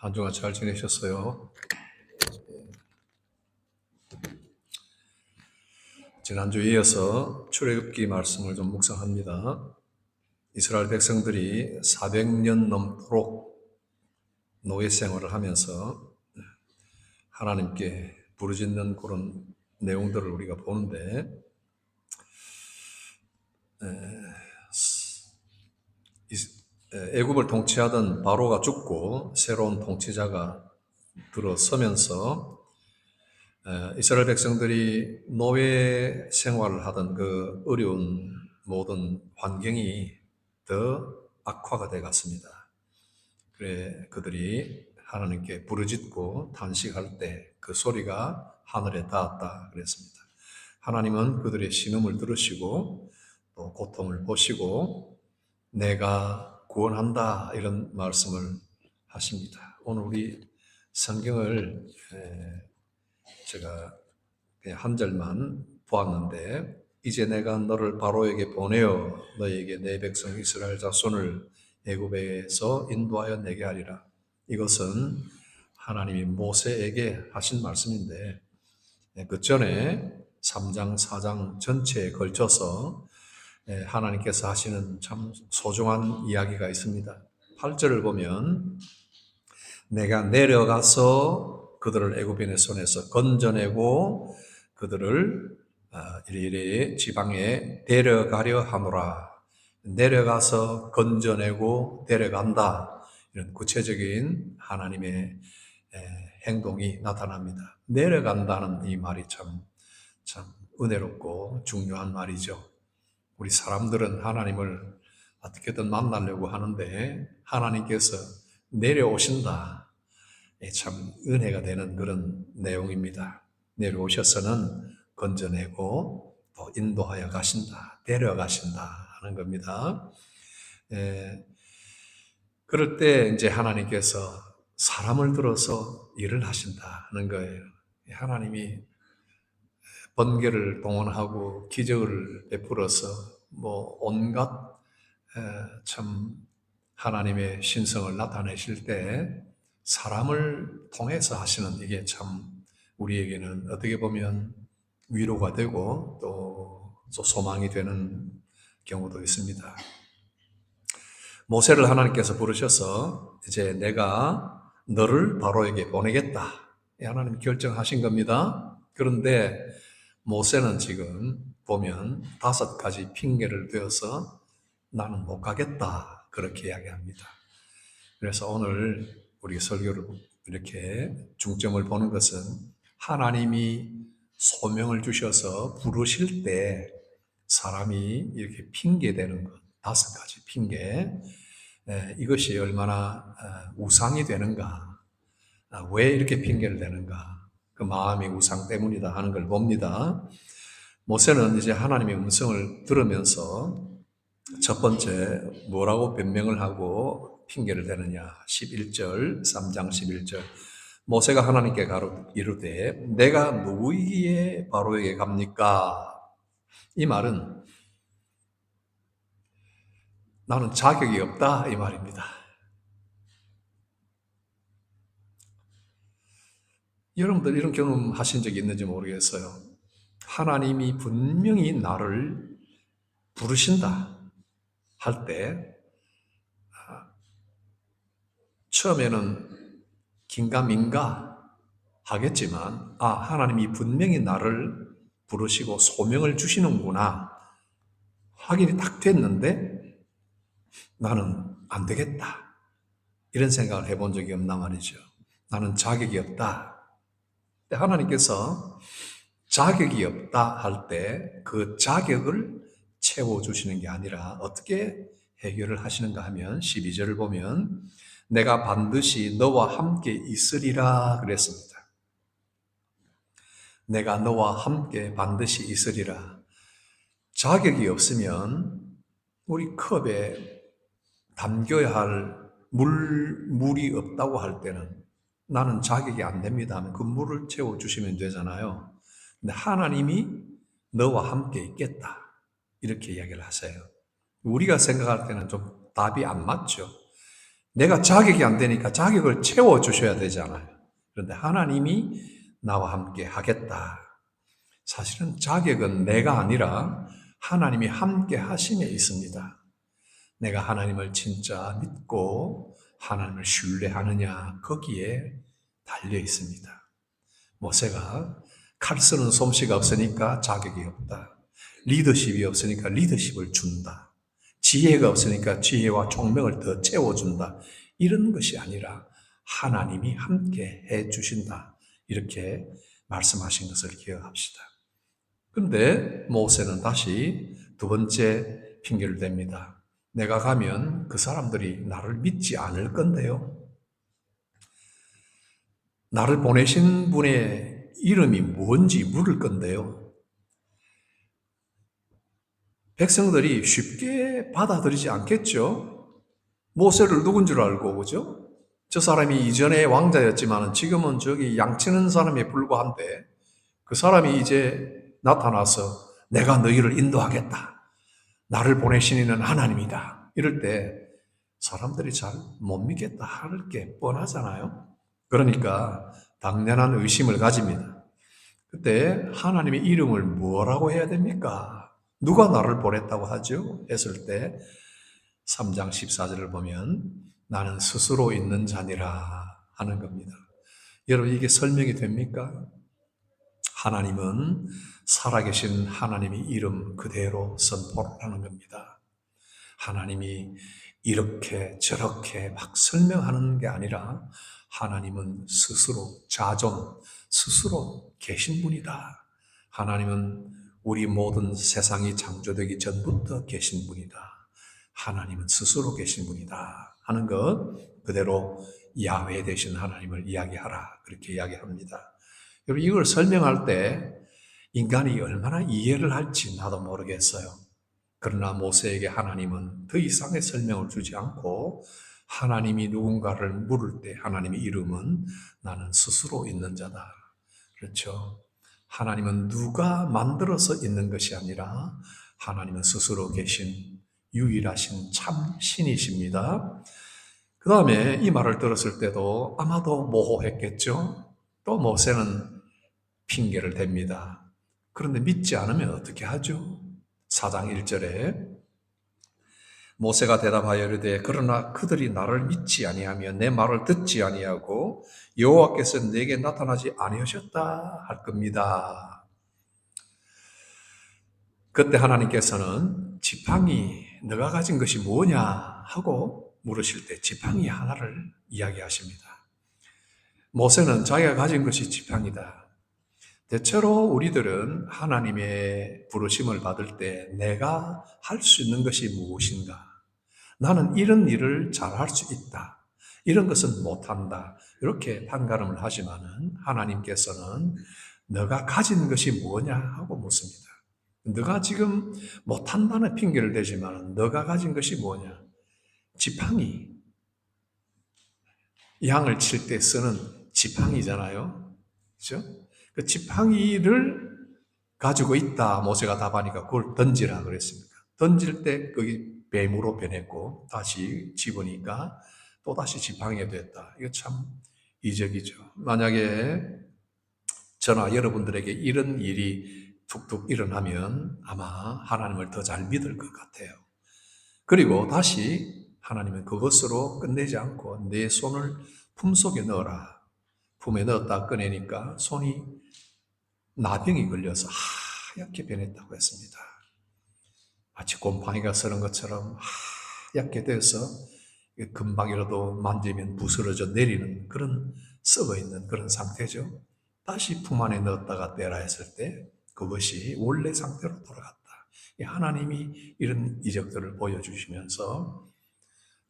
한 주간 잘 지내셨어요? 지난주에 이어서 출애굽기 말씀을 좀 묵상합니다. 이스라엘 백성들이 400년 넘도록 노예 생활을 하면서 하나님께 부르짖는 그런 내용들을 우리가 보는데, 애굽을 통치하던 바로가 죽고 새로운 통치자가 들어서면서 이스라엘 백성들이 노예 생활을 하던 그 어려운 모든 환경이 더 악화가 돼 갔습니다. 그래 그들이 하나님께 부르짖고 탄식할 때 그 소리가 하늘에 닿았다 그랬습니다. 하나님은 그들의 신음을 들으시고 또 고통을 보시고 내가 구원한다 이런 말씀을 하십니다. 오늘 우리 성경을 제가 그냥 한 절만 보았는데, 이제 내가 너를 바로에게 보내어 너에게 내 백성 이스라엘 자손을 애굽에서 인도하여 내게 하리라. 이것은 하나님이 모세에게 하신 말씀인데, 그 전에 3장 4장 전체에 걸쳐서 하나님께서 하시는 참 소중한 이야기가 있습니다. 8절을 보면 내가 내려가서 그들을 애굽인의 손에서 건져내고 그들을 이리이리 지방에 데려가려 하노라. 내려가서 건져내고 데려간다. 이런 구체적인 하나님의 행동이 나타납니다. 내려간다는 이 말이 참 은혜롭고 중요한 말이죠. 우리 사람들은 하나님을 어떻게든 만나려고 하는데 하나님께서 내려오신다. 참 은혜가 되는 그런 내용입니다. 내려오셔서는 건져내고 또 인도하여 가신다, 데려가신다 하는 겁니다. 그럴 때 이제 하나님께서 사람을 들어서 일을 하신다 하는 거예요. 하나님이 번개를 동원하고 기적을 베풀어서 온갖 참 하나님의 신성을 나타내실 때 사람을 통해서 하시는 이게 참 우리에게는 어떻게 보면 위로가 되고 또 소망이 되는 경우도 있습니다. 모세를 하나님께서 부르셔서 이제 내가 너를 바로에게 보내겠다. 하나님 결정하신 겁니다. 그런데 모세는 지금 보면 5가지 핑계를 대어서 나는 못 가겠다. 그렇게 이야기합니다. 그래서 오늘 우리 설교를 이렇게 중점을 보는 것은 하나님이 소명을 주셔서 부르실 때 사람이 이렇게 핑계대는 것, 5가지 핑계. 이것이 얼마나 우상이 되는가, 왜 이렇게 핑계를 대는가, 그 마음이 우상 때문이다 하는 걸 봅니다. 모세는 이제 하나님의 음성을 들으면서 첫 번째 뭐라고 변명을 하고 핑계를 대느냐. 11절, 3장 11절. 모세가 하나님께 이르되 내가 누구이기에 바로에게 갑니까? 이 말은 나는 자격이 없다 이 말입니다. 여러분들 이런 경험 하신 적이 있는지 모르겠어요. 하나님이 분명히 나를 부르신다 할 때 처음에는 긴가민가 하겠지만 하나님이 분명히 나를 부르시고 소명을 주시는구나 확인이 딱 됐는데 나는 안 되겠다 이런 생각을 해본 적이 없나 말이죠. 나는 자격이 없다. 하나님께서 자격이 없다 할 때 그 자격을 채워주시는 게 아니라 어떻게 해결을 하시는가 하면 12절을 보면 내가 반드시 너와 함께 있으리라 그랬습니다. 내가 너와 함께 반드시 있으리라. 자격이 없으면 우리 컵에 담겨야 할 물이 없다고 할 때는 나는 자격이 안 됩니다 하면 그 물을 채워주시면 되잖아요. 근데 하나님이 너와 함께 있겠다 이렇게 이야기를 하세요. 우리가 생각할 때는 좀 답이 안 맞죠. 내가 자격이 안 되니까 자격을 채워주셔야 되잖아요. 그런데 하나님이 나와 함께 하겠다. 사실은 자격은 내가 아니라 하나님이 함께 하심에 있습니다. 내가 하나님을 진짜 믿고 하나님을 신뢰하느냐, 거기에 달려 있습니다. 모세가 칼 쓰는 솜씨가 없으니까 자격이 없다. 리더십이 없으니까 리더십을 준다. 지혜가 없으니까 지혜와 총명을 더 채워준다. 이런 것이 아니라 하나님이 함께 해주신다. 이렇게 말씀하신 것을 기억합시다. 그런데 모세는 다시 두 번째 핑계를 댑니다. 내가 가면 그 사람들이 나를 믿지 않을 건데요. 나를 보내신 분의 이름이 뭔지 물을 건데요. 백성들이 쉽게 받아들이지 않겠죠? 모세를 누군 줄 알고, 그죠? 저 사람이 이전에 왕자였지만 지금은 저기 양치는 사람에 불과한데 그 사람이 이제 나타나서 내가 너희를 인도하겠다. 나를 보내신 이는 하나님이다. 이럴 때 사람들이 잘 못 믿겠다 할 게 뻔하잖아요. 그러니까 당연한 의심을 가집니다. 그때 하나님의 이름을 뭐라고 해야 됩니까? 누가 나를 보냈다고 하죠? 했을 때 3장 14절을 보면 나는 스스로 있는 자니라 하는 겁니다. 여러분 이게 설명이 됩니까? 하나님은 살아계신 하나님의 이름 그대로 선포를 하는 겁니다. 하나님이 이렇게 저렇게 막 설명하는 게 아니라 하나님은 스스로 자존, 스스로 계신 분이다. 하나님은 우리 모든 세상이 창조되기 전부터 계신 분이다. 하나님은 스스로 계신 분이다 하는 것 그대로 야훼 되신 하나님을 이야기하라 그렇게 이야기합니다. 여러분 이걸 설명할 때 인간이 얼마나 이해를 할지 나도 모르겠어요. 그러나 모세에게 하나님은 더 이상의 설명을 주지 않고 하나님이 누군가를 물을 때 하나님의 이름은 나는 스스로 있는 자다. 그렇죠. 하나님은 누가 만들어서 있는 것이 아니라 하나님은 스스로 계신 유일하신 참 신이십니다. 그 다음에 이 말을 들었을 때도 아마도 모호했겠죠. 또 모세는 핑계를 댑니다. 그런데 믿지 않으면 어떻게 하죠? 4장 1절에 모세가 대답하여 이르되 그러나 그들이 나를 믿지 아니하며 내 말을 듣지 아니하고 여호와께서 내게 나타나지 아니하셨다 할 겁니다. 그때 하나님께서는 지팡이 너가 가진 것이 뭐냐 하고 물으실 때 지팡이 하나를 이야기하십니다. 모세는 자기가 가진 것이 지팡이다. 대체로 우리들은 하나님의 부르심을 받을 때 내가 할 수 있는 것이 무엇인가? 나는 이런 일을 잘할 수 있다. 이런 것은 못한다. 이렇게 판가름을 하지만은 하나님께서는 너가 가진 것이 뭐냐 하고 묻습니다. 너가 지금 못한다는 핑계를 대지만 너가 가진 것이 뭐냐? 지팡이. 양을 칠 때 쓰는 지팡이잖아요. 그렇죠? 그 지팡이를 가지고 있다. 모세가 답하니까 그걸 던지라 그랬습니다. 던질 때 거기 뱀으로 변했고 다시 집으니까 또다시 지팡이가 됐다. 이거 참 이적이죠. 만약에 저나 여러분들에게 이런 일이 툭툭 일어나면 아마 하나님을 더 잘 믿을 것 같아요. 그리고 다시 하나님은 그것으로 끝내지 않고 내 손을 품속에 넣어라. 품에 넣었다 꺼내니까 손이 나병이 걸려서 하얗게 변했다고 했습니다. 마치 곰팡이가 서는 것처럼 하얗게 돼서 금방이라도 만지면 부스러져 내리는 그런 썩어있는 그런 상태죠. 다시 품 안에 넣었다가 떼라 했을 때 그것이 원래 상태로 돌아갔다. 하나님이 이런 이적들을 보여주시면서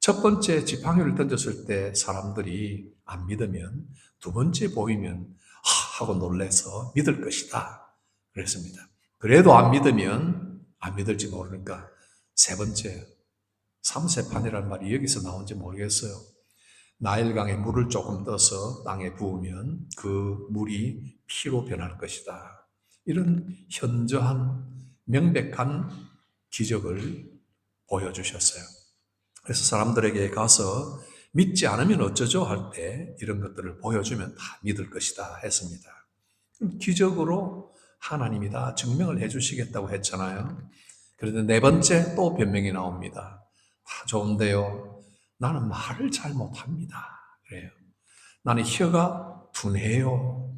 첫 번째 지팡이를 던졌을 때 사람들이 안 믿으면 두 번째 보이면 하고 놀래서 믿을 것이다. 그랬습니다. 그래도 안 믿으면 안 믿을지 모르니까 세 번째 삼세판이라는 말이 여기서 나온지 모르겠어요. 나일강에 물을 조금 떠서 땅에 부으면 그 물이 피로 변할 것이다. 이런 현저한 명백한 기적을 보여주셨어요. 그래서 사람들에게 가서 믿지 않으면 어쩌죠 할 때 이런 것들을 보여주면 다 믿을 것이다 했습니다. 그럼 기적으로 하나님이 다 증명을 해주시겠다고 했잖아요. 그런데 네 번째 또 변명이 나옵니다. 다 좋은데요. 나는 말을 잘 못합니다. 그래요. 나는 혀가 둔해요.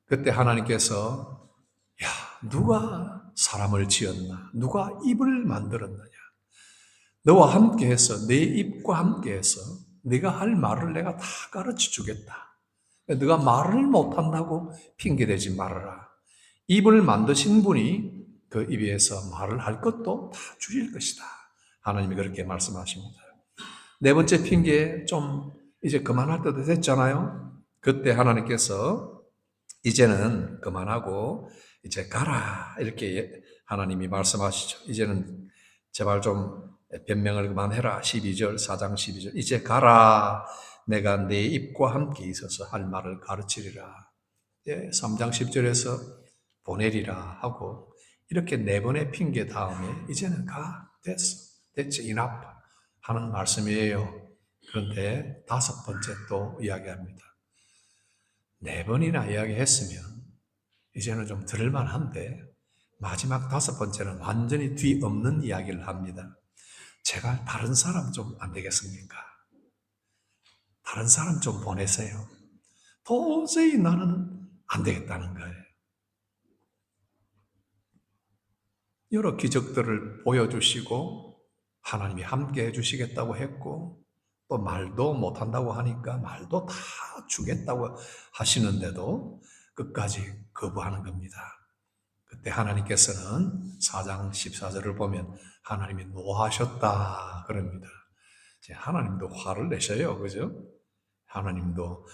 그때 하나님께서 야, 누가 사람을 지었나? 누가 입을 만들었느냐? 너와 함께해서 내 입과 함께해서 네가 할 말을 내가 다 가르쳐 주겠다. 네가 말을 못한다고 핑계대지 말아라. 입을 만드신 분이 그 입에서 말을 할 것도 다 주실 것이다. 하나님이 그렇게 말씀하십니다. 네 번째 핑계 좀 이제 그만할 때도 됐잖아요. 그때 하나님께서 이제는 그만하고 이제 가라 이렇게 하나님이 말씀하시죠. 이제는 제발 좀 변명을 그만해라. 12절 4장 12절 이제 가라. 내가 내 입과 함께 있어서 할 말을 가르치리라. 3장 10절에서 보내리라 하고 이렇게 네 번의 핑계 다음에 이제는 가. 됐어. 됐지. enough 하는 말씀이에요. 그런데 다섯 번째 또 이야기합니다. 네 번이나 이야기했으면 이제는 좀 들을만한데 마지막 다섯 번째는 완전히 뒤엎는 이야기를 합니다. 제발 다른 사람 좀 안 되겠습니까? 다른 사람 좀 보내세요. 도저히 나는 안 되겠다는 거예요. 여러 기적들을 보여주시고 하나님이 함께 해주시겠다고 했고 또 말도 못한다고 하니까 말도 다 주겠다고 하시는데도 끝까지 거부하는 겁니다. 그때 하나님께서는 4장 14절을 보면 하나님이 노하셨다 그럽니다. 하나님도 화를 내셔요. 그죠? 하나님도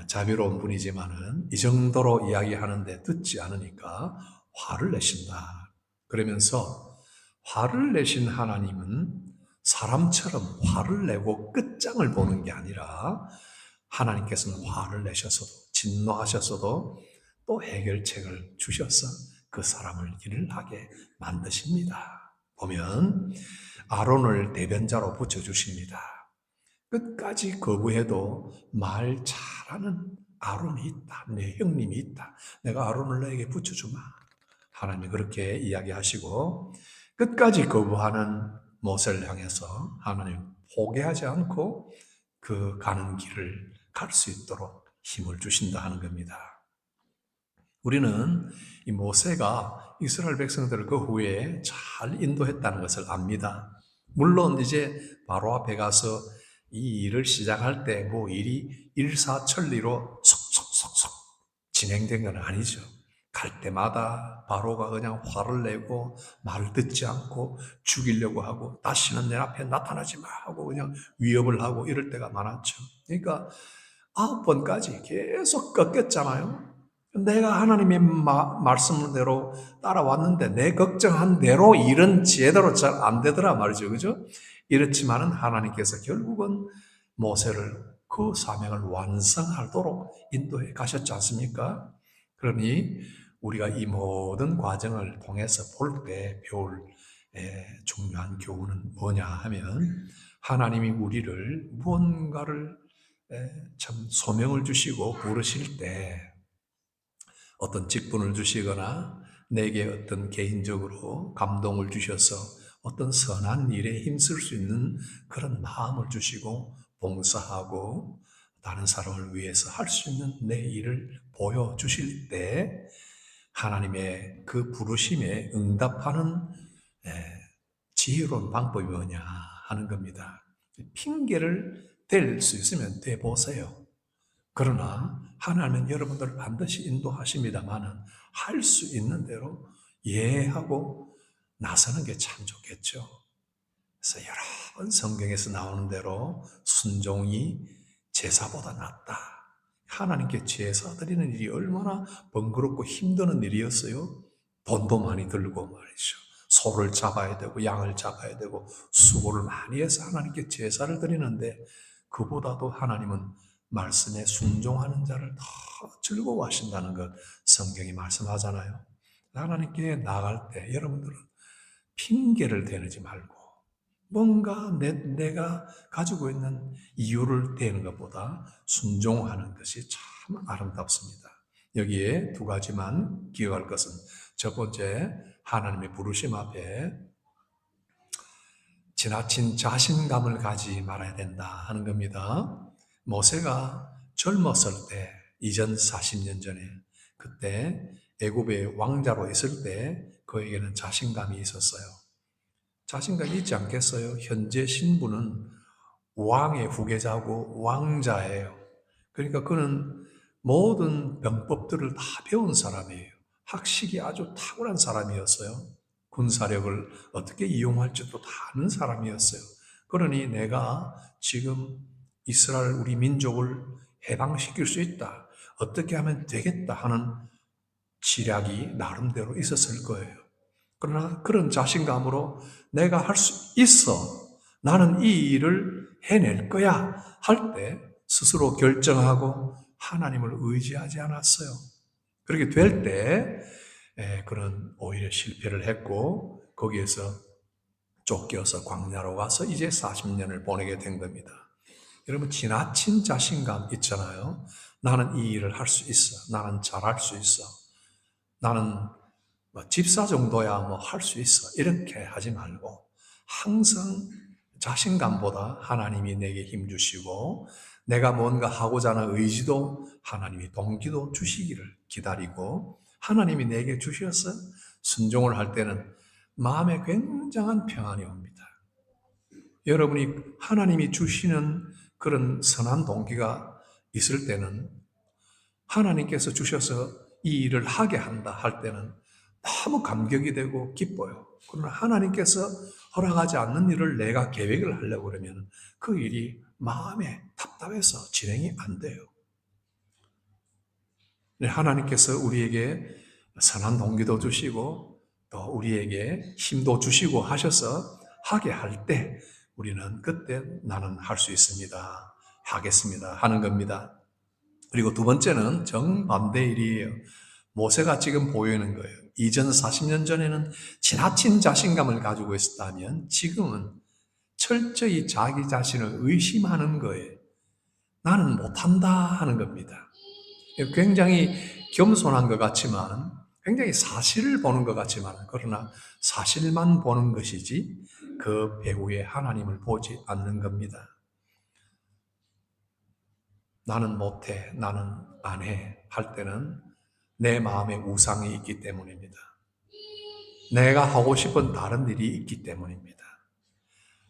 자비로운 분이지만은 이 정도로 이야기하는데 듣지 않으니까 화를 내신다. 그러면서 화를 내신 하나님은 사람처럼 화를 내고 끝장을 보는 게 아니라 하나님께서는 화를 내셔서도 진노하셨어도 또 해결책을 주셔서 그 사람을 일을 하게 만드십니다. 보면 아론을 대변자로 붙여주십니다. 끝까지 거부해도 말 잘하는 아론이 있다. 내 형님이 있다. 내가 아론을 너에게 붙여주마. 하나님이 그렇게 이야기하시고 끝까지 거부하는 모세를 향해서 하나님 포기하지 않고 그 가는 길을 갈 수 있도록 힘을 주신다 하는 겁니다. 우리는 이 모세가 이스라엘 백성들을 그 후에 잘 인도했다는 것을 압니다. 물론 이제 바로 앞에 가서 이 일을 시작할 때 뭐 일이 일사천리로 속속속속 진행된 건 아니죠. 갈 때마다 바로가 그냥 화를 내고 말을 듣지 않고 죽이려고 하고 다시는 내 앞에 나타나지 마 하고 그냥 위협을 하고 이럴 때가 많았죠. 그러니까 9번까지 계속 꺾였잖아요. 내가 하나님의 말씀대로 따라왔는데 내 걱정한 대로 일은 제대로 잘 안 되더라 말이죠. 그죠? 이렇지만은 하나님께서 결국은 모세를 그 사명을 완성하도록 인도해 가셨지 않습니까? 그러니 우리가 이 모든 과정을 통해서 볼 때 배울 중요한 교훈은 뭐냐 하면 하나님이 우리를 무언가를 참 소명을 주시고 부르실 때 어떤 직분을 주시거나 내게 어떤 개인적으로 감동을 주셔서 어떤 선한 일에 힘쓸 수 있는 그런 마음을 주시고 봉사하고 다른 사람을 위해서 할 수 있는 내 일을 보여주실 때 하나님의 그 부르심에 응답하는 지혜로운 방법이 뭐냐 하는 겁니다. 핑계를 댈 수 있으면 대보세요. 그러나 하나님은 여러분들을 반드시 인도하십니다만은 할 수 있는 대로 예하고 나서는 게 참 좋겠죠. 그래서 여러 번 성경에서 나오는 대로 순종이 제사보다 낫다. 하나님께 제사 드리는 일이 얼마나 번거롭고 힘드는 일이었어요. 돈도 많이 들고 말이죠. 소를 잡아야 되고 양을 잡아야 되고 수고를 많이 해서 하나님께 제사를 드리는데 그보다도 하나님은 말씀에 순종하는 자를 더 즐거워하신다는 것 성경이 말씀하잖아요. 하나님께 나아갈 때 여러분들은 핑계를 대지 말고 뭔가 내가 가지고 있는 이유를 대는 것보다 순종하는 것이 참 아름답습니다. 여기에 두 가지만 기억할 것은 첫 번째, 하나님의 부르심 앞에 지나친 자신감을 가지지 말아야 된다 하는 겁니다. 모세가 젊었을 때, 이전 40년 전에, 그때 애굽의 왕자로 있을 때 그에게는 자신감이 있었어요. 자신감이 있지 않겠어요? 현재 신분은 왕의 후계자고 왕자예요. 그러니까 그는 모든 병법들을 다 배운 사람이에요. 학식이 아주 탁월한 사람이었어요. 군사력을 어떻게 이용할지도 다 아는 사람이었어요. 그러니 내가 지금 이스라엘 우리 민족을 해방시킬 수 있다. 어떻게 하면 되겠다 하는 지략이 나름대로 있었을 거예요. 그러나 그런 자신감으로 내가 할 수 있어. 나는 이 일을 해낼 거야. 할 때 스스로 결정하고 하나님을 의지하지 않았어요. 그렇게 될 때 그런 오히려 실패를 했고 거기에서 쫓겨서 광야로 가서 이제 40년을 보내게 된 겁니다. 여러분 지나친 자신감 있잖아요. 나는 이 일을 할 수 있어. 나는 잘할 수 있어. 나는 집사 정도야 할 수 있어. 이렇게 하지 말고 항상 자신감보다 하나님이 내게 힘 주시고 내가 뭔가 하고자 하는 의지도 하나님이 동기도 주시기를 기다리고 하나님이 내게 주셔서 순종을 할 때는 마음에 굉장한 평안이 옵니다. 여러분이 하나님이 주시는 그런 선한 동기가 있을 때는 하나님께서 주셔서 이 일을 하게 한다 할 때는 너무 감격이 되고 기뻐요. 그러나 하나님께서 허락하지 않는 일을 내가 계획을 하려고 그러면 그 일이 마음에 답답해서 진행이 안 돼요. 하나님께서 우리에게 선한 동기도 주시고 또 우리에게 힘도 주시고 하셔서 하게 할 때 우리는 그때 나는 할 수 있습니다. 하겠습니다. 하는 겁니다. 그리고 두 번째는 정반대의 일이에요. 모세가 지금 보이는 거예요. 이전 40년 전에는 지나친 자신감을 가지고 있었다면 지금은 철저히 자기 자신을 의심하는 거예요. 나는 못한다 하는 겁니다. 굉장히 겸손한 것 같지만 굉장히 사실을 보는 것 같지만 그러나 사실만 보는 것이지 그 배후에 하나님을 보지 않는 겁니다. 나는 못해, 나는 안 해 할 때는 내 마음에 우상이 있기 때문입니다. 내가 하고 싶은 다른 일이 있기 때문입니다.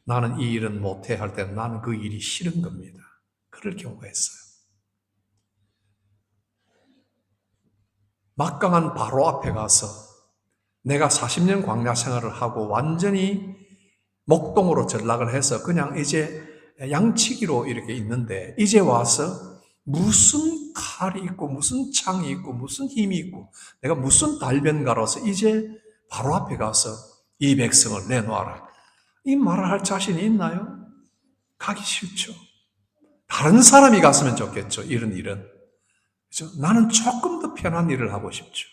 나는 이 일은 못해 할 때는 나는 그 일이 싫은 겁니다. 그럴 경우가 있어요. 막강한 바로 앞에 가서 내가 40년 광야 생활을 하고 완전히 목동으로 전락을 해서 그냥 이제 양치기로 이렇게 있는데 이제 와서 무슨 칼이 있고 무슨 창이 있고 무슨 힘이 있고 내가 무슨 달변가로서 이제 바로 앞에 가서 이 백성을 내놓아라. 이 말을 할 자신이 있나요? 가기 싫죠. 다른 사람이 갔으면 좋겠죠. 이런 일은. 그렇죠? 나는 조금 더 편한 일을 하고 싶죠.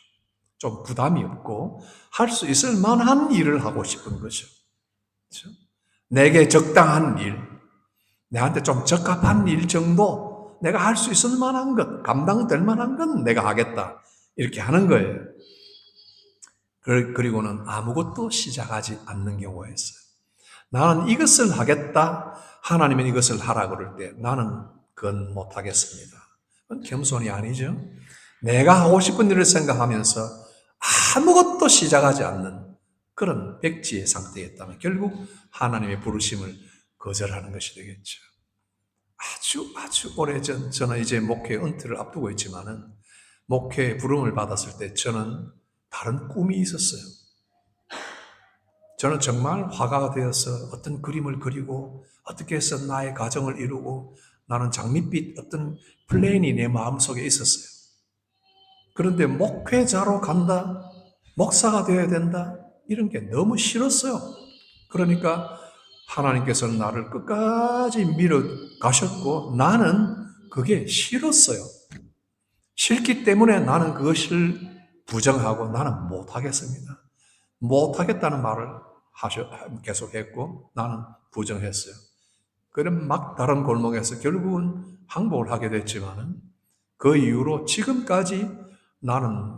좀 부담이 없고 할 수 있을 만한 일을 하고 싶은 거죠. 그렇죠? 내게 적당한 일, 내한테 좀 적합한 일 정도 내가 할 수 있을 만한 것, 감당될 만한 건 내가 하겠다. 이렇게 하는 거예요. 그리고는 아무것도 시작하지 않는 경우가 있어요. 나는 이것을 하겠다. 하나님은 이것을 하라 그럴 때 나는 그건 못하겠습니다. 그건 겸손이 아니죠. 내가 하고 싶은 일을 생각하면서 아무것도 시작하지 않는 그런 백지의 상태였다면 결국 하나님의 부르심을 거절하는 것이 되겠죠. 아주 오래전, 저는 이제 목회 은퇴를 앞두고 있지만은 목회 부름을 받았을 때 저는 다른 꿈이 있었어요. 저는 정말 화가가 되어서 어떤 그림을 그리고 어떻게 해서 나의 가정을 이루고 나는 장밋빛 어떤 플랜이 내 마음속에 있었어요. 그런데 목회자로 간다, 목사가 되어야 된다, 이런 게 너무 싫었어요. 그러니까 하나님께서는 나를 끝까지 밀어 가셨고 나는 그게 싫었어요. 싫기 때문에 나는 그것을 부정하고 나는 못하겠습니다. 못하겠다는 말을 계속했고 나는 부정했어요. 그럼 막 다른 골목에서 결국은 항복을 하게 됐지만은 그 이후로 지금까지 나는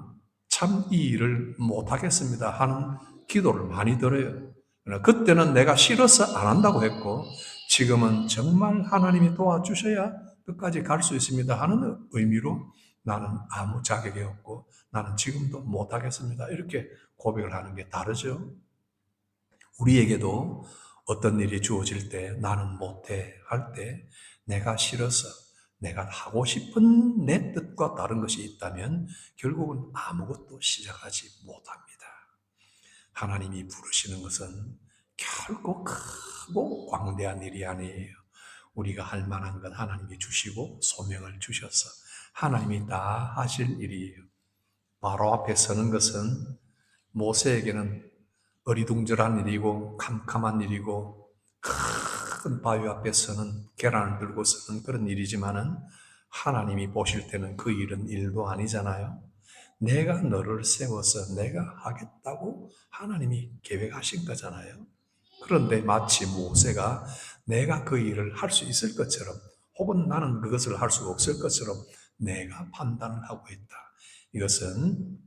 참 이 일을 못하겠습니다 하는 기도를 많이 들어요. 그러나 그때는 내가 싫어서 안 한다고 했고 지금은 정말 하나님이 도와주셔야 끝까지 갈 수 있습니다 하는 의미로 나는 아무 자격이 없고 나는 지금도 못하겠습니다 이렇게 고백을 하는 게 다르죠. 우리에게도 어떤 일이 주어질 때 나는 못해 할 때 내가 싫어서 내가 하고 싶은 내 뜻과 다른 것이 있다면 결국은 아무것도 시작하지 못합니다. 하나님이 부르시는 것은 결코 크고 광대한 일이 아니에요. 우리가 할 만한 것 하나님이 주시고 소명을 주셔서 하나님이 다 하실 일이에요. 바로 앞에 서는 것은 모세에게는 어리둥절한 일이고 캄캄한 일이고 큰 바위 앞에 서는 계란을 들고 서는 그런 일이지만은 하나님이 보실 때는 그 일은 일도 아니잖아요. 내가 너를 세워서 내가 하겠다고 하나님이 계획하신 거잖아요. 그런데 마치 모세가 내가 그 일을 할 수 있을 것처럼 혹은 나는 그것을 할 수 없을 것처럼 내가 판단을 하고 있다. 이것은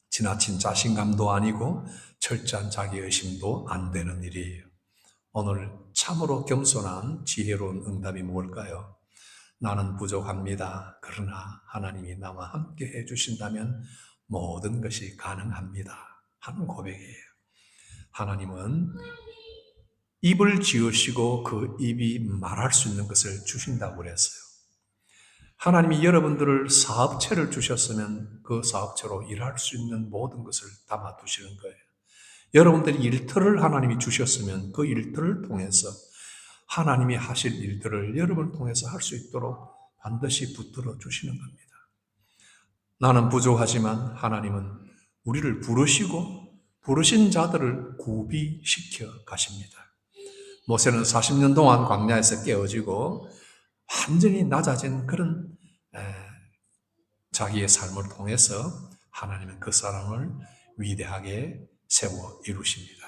지나친 자신감도 아니고 철저한 자기의심도 안 되는 일이에요. 오늘 참으로 겸손한 지혜로운 응답이 뭘까요? 나는 부족합니다. 그러나 하나님이 나와 함께 해주신다면 모든 것이 가능합니다. 하는 고백이에요. 하나님은 입을 지으시고 그 입이 말할 수 있는 것을 주신다고 그랬어요. 하나님이 여러분들을 사업체를 주셨으면 그 사업체로 일할 수 있는 모든 것을 담아 두시는 거예요. 여러분들이 일터를 하나님이 주셨으면 그 일터를 통해서 하나님이 하실 일들을 여러분을 통해서 할 수 있도록 반드시 붙들어 주시는 겁니다. 나는 부족하지만 하나님은 우리를 부르시고 부르신 자들을 구비시켜 가십니다. 모세는 40년 동안 광야에서 깨어지고 완전히 낮아진 그런 자기의 삶을 통해서 하나님은 그 사람을 위대하게 세워 이루십니다.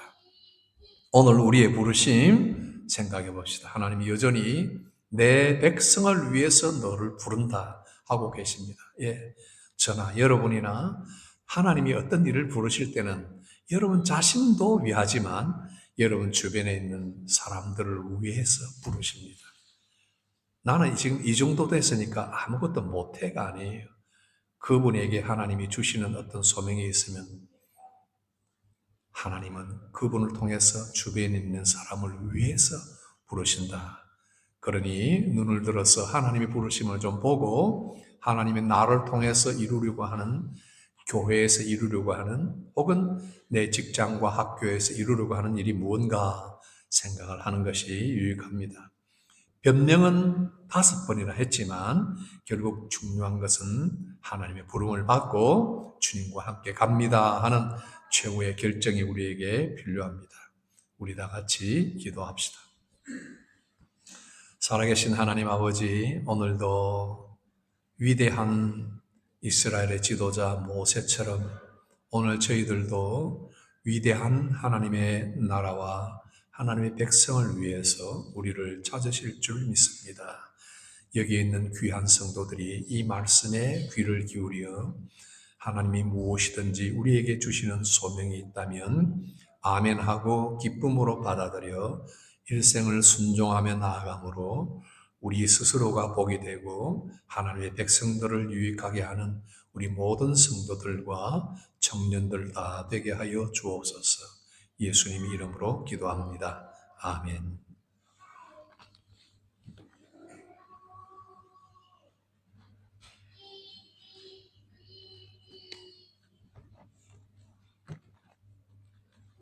오늘 우리의 부르심 생각해 봅시다. 하나님이 여전히 내 백성을 위해서 너를 부른다 하고 계십니다. 예, 저나 여러분이나 하나님이 어떤 일을 부르실 때는 여러분 자신도 위하지만 여러분 주변에 있는 사람들을 위해서 부르십니다. 나는 지금 이 정도 됐으니까 아무것도 못해가 아니에요. 그분에게 하나님이 주시는 어떤 소명이 있으면 하나님은 그분을 통해서 주변에 있는 사람을 위해서 부르신다. 그러니 눈을 들어서 하나님의 부르심을 좀 보고 하나님의 나를 통해서 이루려고 하는 교회에서 이루려고 하는 혹은 내 직장과 학교에서 이루려고 하는 일이 무언가 생각을 하는 것이 유익합니다. 변명은 5번이나 했지만 결국 중요한 것은 하나님의 부름을 받고 주님과 함께 갑니다 하는 최후의 결정이 우리에게 필요합니다. 우리 다 같이 기도합시다. 살아계신 하나님 아버지, 오늘도 위대한 이스라엘의 지도자 모세처럼 오늘 저희들도 위대한 하나님의 나라와 하나님의 백성을 위해서 우리를 찾으실 줄 믿습니다. 여기 있는 귀한 성도들이 이 말씀에 귀를 기울여 하나님이 무엇이든지 우리에게 주시는 소명이 있다면 아멘하고 기쁨으로 받아들여 일생을 순종하며 나아감으로 우리 스스로가 복이 되고 하나님의 백성들을 유익하게 하는 우리 모든 성도들과 청년들 다 되게 하여 주옵소서. 예수님 이름으로 기도합니다. 아멘.